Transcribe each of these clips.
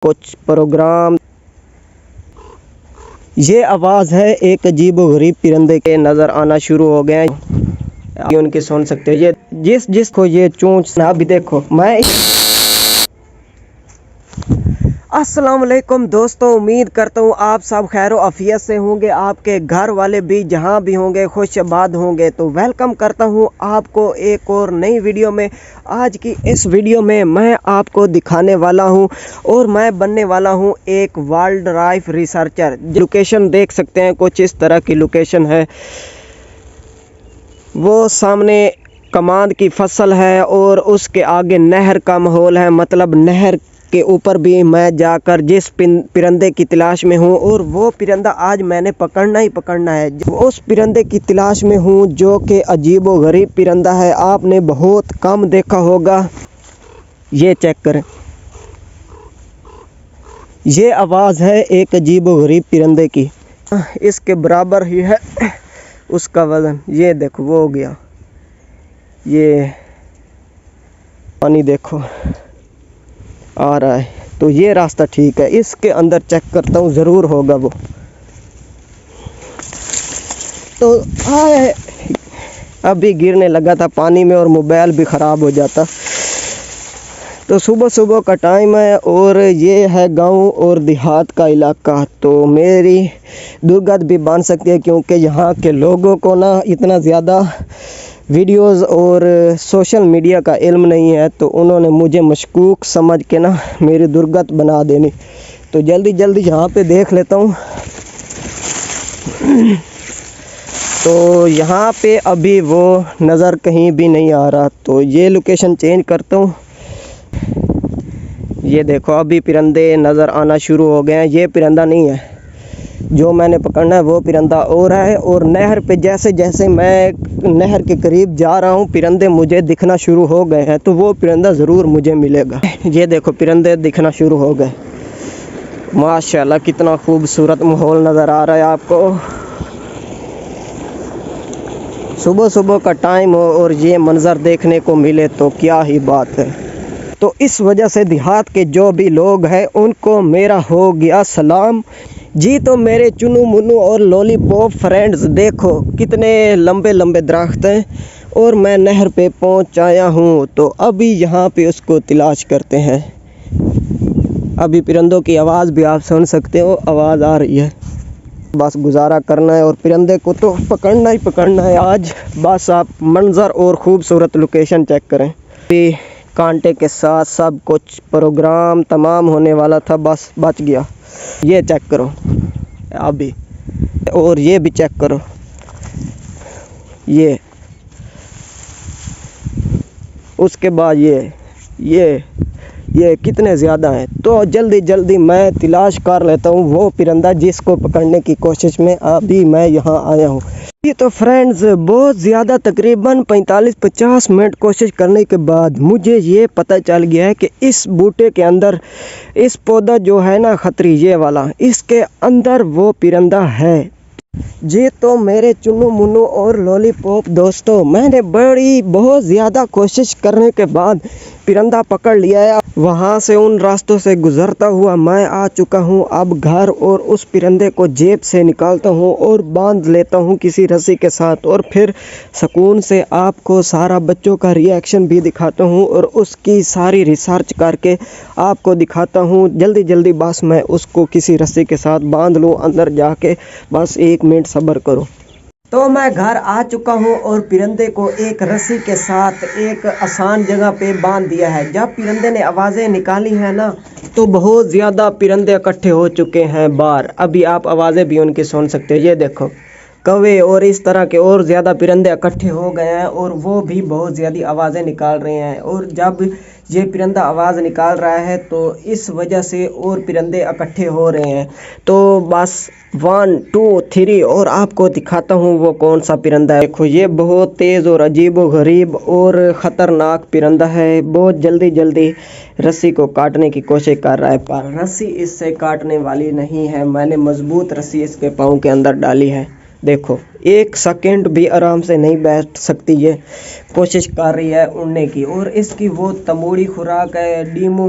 कुछ प्रोग्राम। ये आवाज़ है एक अजीब व गरीब परिंदे के नज़र आना शुरू हो गए हैं। उनके सुन सकते हो। ये जिसको ये चोंच ना भी देखो। मैं अस्सलाम वालेकुम दोस्तों, उम्मीद करता हूँ आप सब खैर आफियत से होंगे, आपके घर वाले भी जहाँ भी होंगे खुशबाद होंगे। तो वेलकम करता हूँ आपको एक और नई वीडियो में। आज की इस वीडियो में मैं आपको दिखाने वाला हूँ और मैं बनने वाला हूँ एक वाइल्ड लाइफ रिसर्चर। लोकेशन देख सकते हैं, कुछ इस तरह की लोकेशन है। वो सामने कमांद की फसल है और उसके आगे नहर का माहौल है। मतलब नहर के ऊपर भी मैं जाकर जिस परिंदे की तलाश में हूँ, और वो परिंदा आज मैंने पकड़ना ही पकड़ना है। उस परिंदे की तलाश में हूँ जो कि अजीब व गरीब परिंदा है, आपने बहुत कम देखा होगा। ये चेक करें, ये आवाज़ है एक अजीब व गरीब परिंदे की। इसके बराबर ही है उसका वज़न। ये देखो, वो हो गया। ये पानी देखो आ रहा है, तो ये रास्ता ठीक है। इसके अंदर चेक करता हूँ, ज़रूर होगा वो। तो अभी गिरने लगा था पानी में और मोबाइल भी ख़राब हो जाता। तो सुबह सुबह का टाइम है और ये है गांव और देहात का इलाका। तो मेरी दुर्गत भी बन सकती है क्योंकि यहाँ के लोगों को ना इतना ज़्यादा वीडियोस और सोशल मीडिया का इल्म नहीं है, तो उन्होंने मुझे मशकूक समझ के ना मेरी दुर्गत बना देनी। तो जल्दी जल्दी यहाँ पे देख लेता हूँ। तो यहाँ पे अभी वो नज़र कहीं भी नहीं आ रहा, तो ये लोकेशन चेंज करता हूँ। ये देखो, अभी परिंदे नज़र आना शुरू हो गए हैं। ये परिंदा नहीं है जो मैंने पकड़ना है, वो परिंदा और है। और नहर पे जैसे जैसे मैं नहर के करीब जा रहा हूँ परिंदे मुझे दिखना शुरू हो गए हैं, तो वो परिंदा ज़रूर मुझे मिलेगा। ये देखो, परिंदे दिखना शुरू हो गए। माशाल्लाह, कितना खूबसूरत माहौल नज़र आ रहा है आपको। सुबह सुबह का टाइम हो और ये मंज़र देखने को मिले तो क्या ही बात है। तो इस वजह से देहात के जो भी लोग हैं उनको मेरा हो गया सलाम जी। तो मेरे चुनू मुन्नू और लॉलीपॉप फ्रेंड्स, देखो कितने लंबे लंबे दरख्त हैं और मैं नहर पे पहुंच आया हूं। तो अभी यहाँ पे उसको तलाश करते हैं। अभी परिंदों की आवाज़ भी आप सुन सकते हो, आवाज़ आ रही है। बस गुजारा करना है और परिंदे को तो पकड़ना ही पकड़ना है आज। बस आप मंज़र और ख़ूबसूरत लोकेशन चेक करें। कांटे के साथ सब कुछ प्रोग्राम तमाम होने वाला था, बस बच गया। ये चेक करो अभी, और ये भी चेक करो। ये उसके बाद ये कितने ज़्यादा हैं। तो जल्दी जल्दी मैं तलाश कर लेता हूँ वो परिंदा जिसको पकड़ने की कोशिश में अभी मैं यहाँ आया हूँ। ये तो फ्रेंड्स, बहुत ज़्यादा तकरीबन 45-50 मिनट कोशिश करने के बाद मुझे ये पता चल गया है कि इस बूटे के अंदर, इस पौधा जो है ना खतरी ये वाला, इसके अंदर वो परिंदा है। जी तो मेरे चुन्नू मुन्नू और लॉलीपॉप दोस्तों, मैंने बहुत ज़्यादा कोशिश करने के बाद परिंदा पकड़ लिया है। वहाँ से उन रास्तों से गुज़रता हुआ मैं आ चुका हूँ अब घर, और उस परिंदे को जेब से निकालता हूँ और बांध लेता हूँ किसी रस्सी के साथ, और फिर सुकून से आपको सारा बच्चों का रिएक्शन भी दिखाता हूँ और उसकी सारी रिसर्च करके आपको दिखाता हूँ। जल्दी जल्दी बस मैं उसको किसी रस्सी के साथ बांध लूँ अंदर जाके, बस 1 मिनट सब्र करो। तो मैं घर आ चुका हूँ और परिंदे को एक रस्सी के साथ एक आसान जगह पे बांध दिया है। जब परिंदे ने आवाज़ें निकाली हैं ना, तो बहुत ज़्यादा परिंदे इकट्ठे हो चुके हैं बाहर। अभी आप आवाज़ें भी उनकी सुन सकते हो। ये देखो, कौवे और इस तरह के और ज़्यादा परिंदे इकट्ठे हो गए हैं और वो भी बहुत ज़्यादा आवाज़ें निकाल रहे हैं। और जब ये परिंदा आवाज़ निकाल रहा है तो इस वजह से और परिंदे इकट्ठे हो रहे हैं। तो बस 1 2 3 और आपको दिखाता हूँ वो कौन सा परिंदा है। देखो, ये बहुत तेज़ और अजीब व गरीब और ख़तरनाक परिंदा है। बहुत जल्दी जल्दी रस्सी को काटने की कोशिश कर रहा है, पर रस्सी इससे काटने वाली नहीं है। मैंने मजबूत रस्सी इसके पाँव के अंदर डाली है। देखो, 1 सेकंड भी आराम से नहीं बैठ सकती, ये कोशिश कर रही है उड़ने की। और इसकी वो तमोड़ी खुराक है डीमू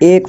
1